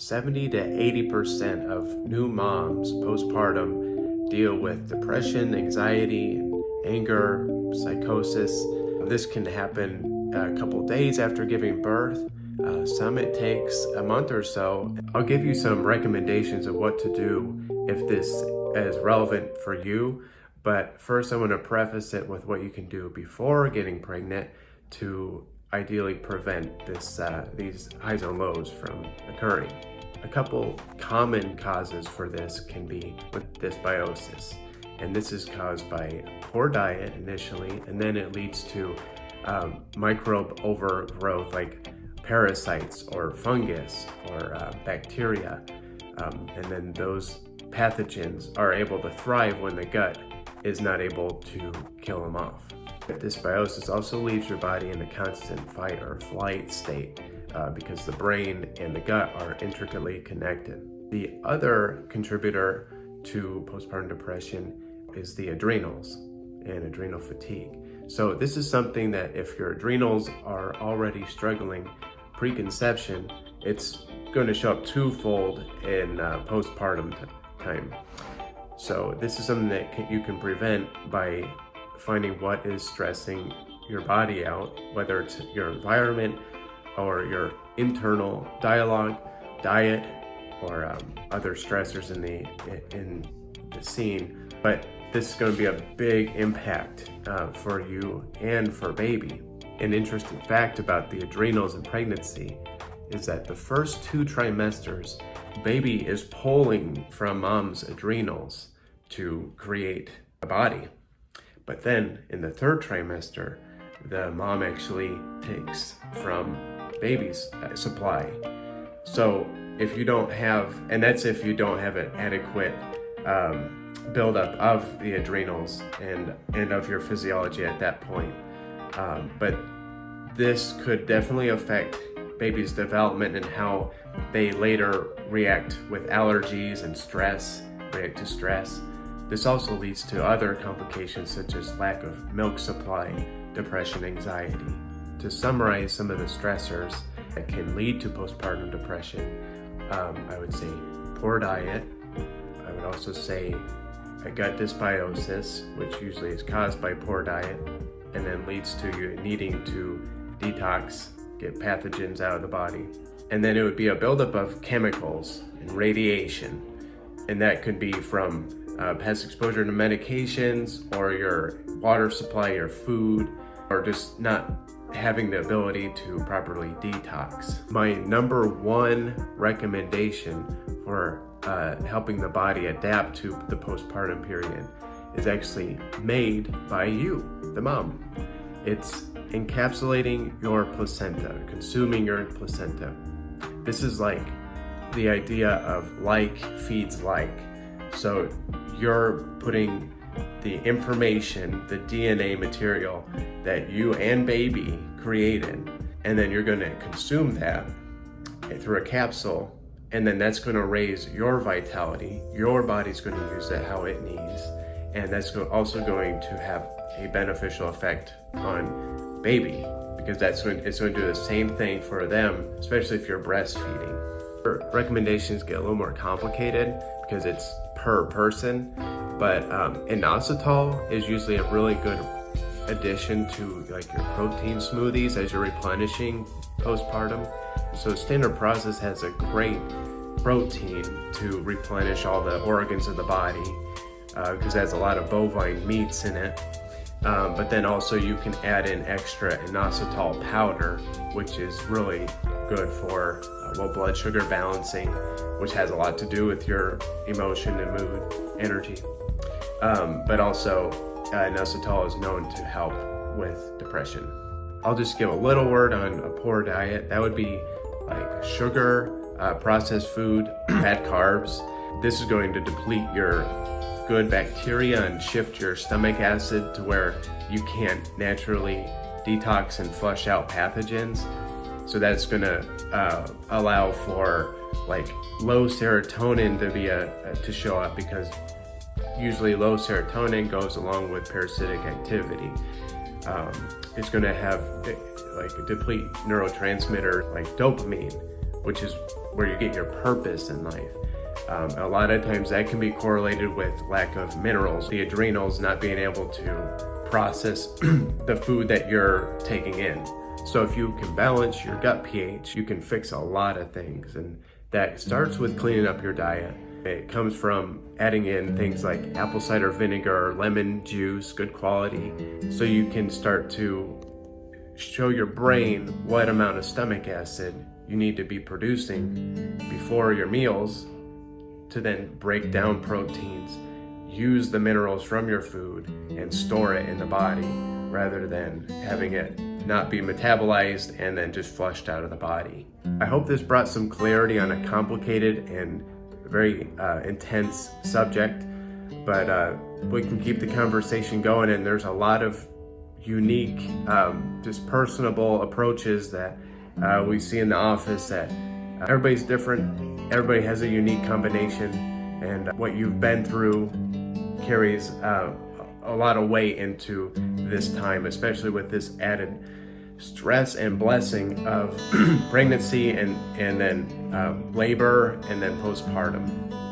70 to 80% of new moms postpartum deal with depression, anxiety, anger, psychosis. This can happen a couple days after giving birth. Some it takes a month or so. I'll give you some recommendations of what to do if this is relevant for you. But first I want to preface it with what you can do before getting pregnant to ideally prevent these highs and lows from occurring. A couple common causes for this can be with dysbiosis. And this is caused by poor diet initially, and then it leads to microbe overgrowth like parasites or fungus or bacteria. And then those pathogens are able to thrive when the gut is not able to kill them off. Dysbiosis also leaves your body in a constant fight or flight state because the brain and the gut are intricately connected. The other contributor to postpartum depression is the adrenals and adrenal fatigue. So this is something that if your adrenals are already struggling preconception, it's going to show up twofold in postpartum time. So this is something that you can prevent by finding what is stressing your body out, whether it's your environment or your internal dialogue, diet, or other stressors in the scene. But this is going to be a big impact for you and for baby. An interesting fact about the adrenals in pregnancy is that the first 2 trimesters, baby is pulling from mom's adrenals to create a body. But then in the 3rd trimester, the mom actually takes from baby's supply. So if you don't have, and that's if you don't have an adequate buildup of the adrenals and of your physiology at that point. But this could definitely affect baby's development and how they later react with allergies and react to stress. This also leads to other complications such as lack of milk supply, depression, anxiety. To summarize some of the stressors that can lead to postpartum depression, I would say poor diet. I would also say a gut dysbiosis, which usually is caused by poor diet, and then leads to you needing to detox, get pathogens out of the body. And then it would be a buildup of chemicals and radiation. And that could be from past exposure to medications or your water supply, your food, or just not having the ability to properly detox. My number 1 recommendation for helping the body adapt to the postpartum period is actually made by you, the mom. It's encapsulating your placenta, consuming your placenta. This is like the idea of like feeds like. So you're putting the information, the DNA material that you and baby created, and then you're going to consume that through a capsule, and then that's going to raise your vitality. Your body's going to use it how it needs, and that's also going to have a beneficial effect on baby, because it's going to do the same thing for them, especially if you're breastfeeding. Recommendations get a little more complicated because it's per person, but inositol is usually a really good addition to like your protein smoothies as you're replenishing postpartum. So Standard Process has a great protein to replenish all the organs of the body because it has a lot of bovine meats in it. But then also you can add in extra inositol powder, which is really good for low blood sugar balancing, which has a lot to do with your emotion and mood, energy. But also inositol is known to help with depression. I'll just give a little word on a poor diet. That would be like sugar, processed food, bad carbs. This is going to deplete your good bacteria and shift your stomach acid to where you can't naturally detox and flush out pathogens. So that's going to allow for like low serotonin to show up, because usually low serotonin goes along with parasitic activity. It's going to have like deplete neurotransmitter like dopamine, which is where you get your purpose in life. A lot of times that can be correlated with lack of minerals, the adrenals not being able to process the food that you're taking in. So if you can balance your gut pH, you can fix a lot of things. And that starts with cleaning up your diet. It comes from adding in things like apple cider vinegar, lemon juice, good quality, so you can start to show your brain what amount of stomach acid you need to be producing before your meals to then break down proteins, use the minerals from your food, and store it in the body rather than having it not be metabolized and then just flushed out of the body. I hope this brought some clarity on a complicated and very intense subject, but we can keep the conversation going, and there's a lot of unique, just personable approaches that we see in the office that everybody's different, everybody has a unique combination, and what you've been through carries a lot of weight into this time, especially with this added stress and blessing of pregnancy and then labor and then postpartum.